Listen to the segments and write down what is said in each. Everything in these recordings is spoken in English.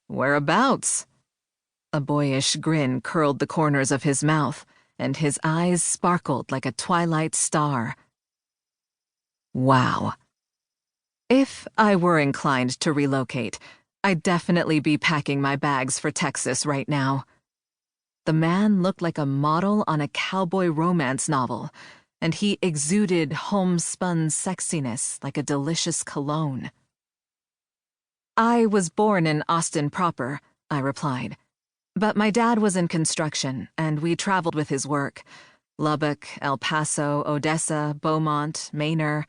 Whereabouts? A boyish grin curled the corners of his mouth, and his eyes sparkled like a twilight star. Wow. If I were inclined to relocate, I'd definitely be packing my bags for Texas right now. The man looked like a model on a cowboy romance novel, and he exuded homespun sexiness like a delicious cologne. I was born in Austin proper, I replied. But my dad was in construction, and we traveled with his work. Lubbock, El Paso, Odessa, Beaumont, Manor.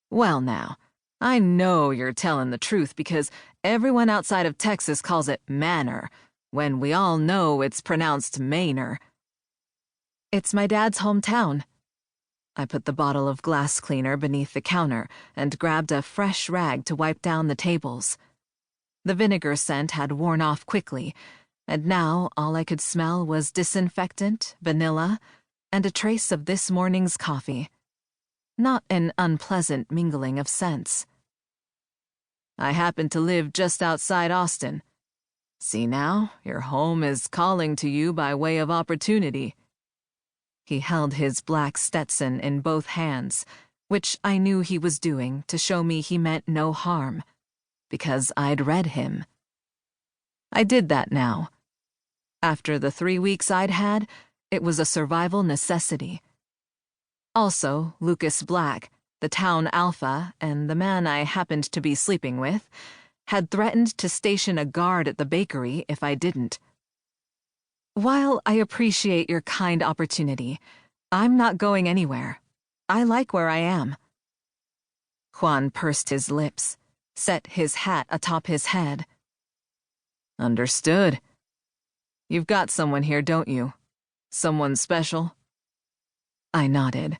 Well now, I know you're telling the truth because everyone outside of Texas calls it Manor, when we all know it's pronounced Manor. It's my dad's hometown. I put the bottle of glass cleaner beneath the counter and grabbed a fresh rag to wipe down the tables. The vinegar scent had worn off quickly, and now all I could smell was disinfectant, vanilla, and a trace of this morning's coffee. Not an unpleasant mingling of scents. I happen to live just outside Austin. See now, your home is calling to you by way of opportunity. He held his black Stetson in both hands, which I knew he was doing to show me he meant no harm, because I'd read him. I did that now. After the 3 weeks I'd had, it was a survival necessity. Also, Lucas Blacke, the town alpha, and the man I happened to be sleeping with, had threatened to station a guard at the bakery if I didn't. While I appreciate your kind opportunity, I'm not going anywhere. I like where I am. Juan pursed his lips, set his hat atop his head. Understood. You've got someone here, don't you? Someone special? I nodded.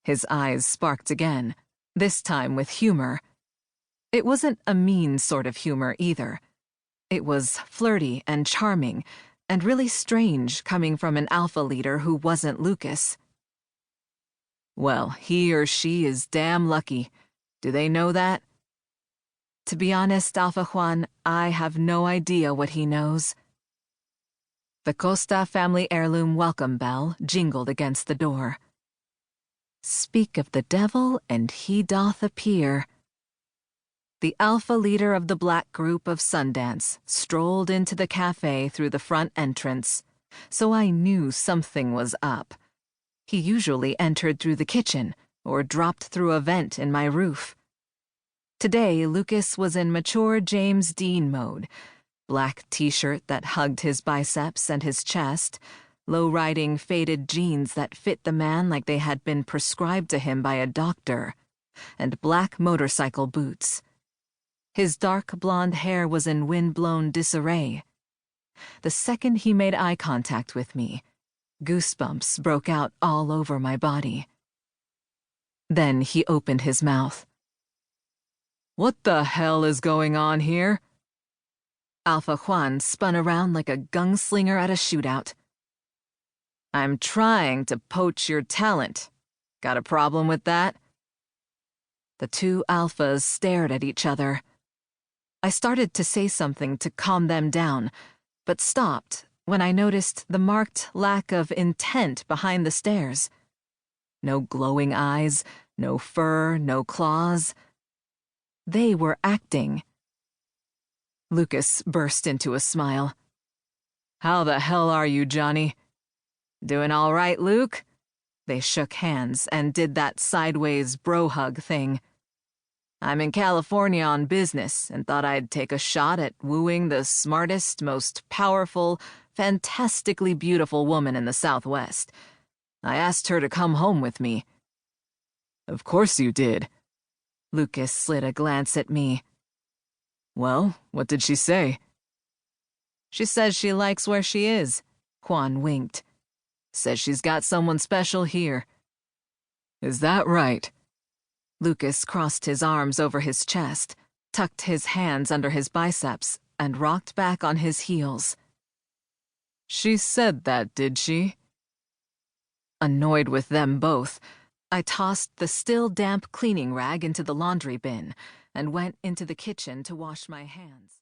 His eyes sparked again, this time with humor. It wasn't a mean sort of humor either. It was flirty and charming, and really strange coming from an alpha leader who wasn't Lucas. Well, he or she is damn lucky. Do they know that? To be honest, Alpha Juan, I have no idea what he knows. The Costa family heirloom welcome bell jingled against the door. Speak of the devil, and he doth appear. The alpha leader of the black group of Sundance strolled into the cafe through the front entrance, so I knew something was up. He usually entered through the kitchen or dropped through a vent in my roof. Today, Lucas was in mature James Dean mode, black t-shirt that hugged his biceps and his chest, low-riding faded jeans that fit the man like they had been prescribed to him by a doctor, and black motorcycle boots. His dark blonde hair was in wind-blown disarray. The second he made eye contact with me, goosebumps broke out all over my body. Then he opened his mouth. What the hell is going on here? Alpha Juan spun around like a gunslinger at a shootout. I'm trying to poach your talent. Got a problem with that? The two alphas stared at each other. I started to say something to calm them down, but stopped when I noticed the marked lack of intent behind the stares. No glowing eyes, no fur, no claws. They were acting. Lucas burst into a smile. How the hell are you, Johnny? Doing all right, Luke? They shook hands and did that sideways bro hug thing. I'm in California on business and thought I'd take a shot at wooing the smartest, most powerful, fantastically beautiful woman in the Southwest. I asked her to come home with me. Of course you did. Lucas slid a glance at me. Well, what did she say? She says she likes where she is. Juan winked. Says she's got someone special here. Is that right? Lucas crossed his arms over his chest, tucked his hands under his biceps, and rocked back on his heels. She said that, did she? Annoyed with them both, I tossed the still damp cleaning rag into the laundry bin and went into the kitchen to wash my hands.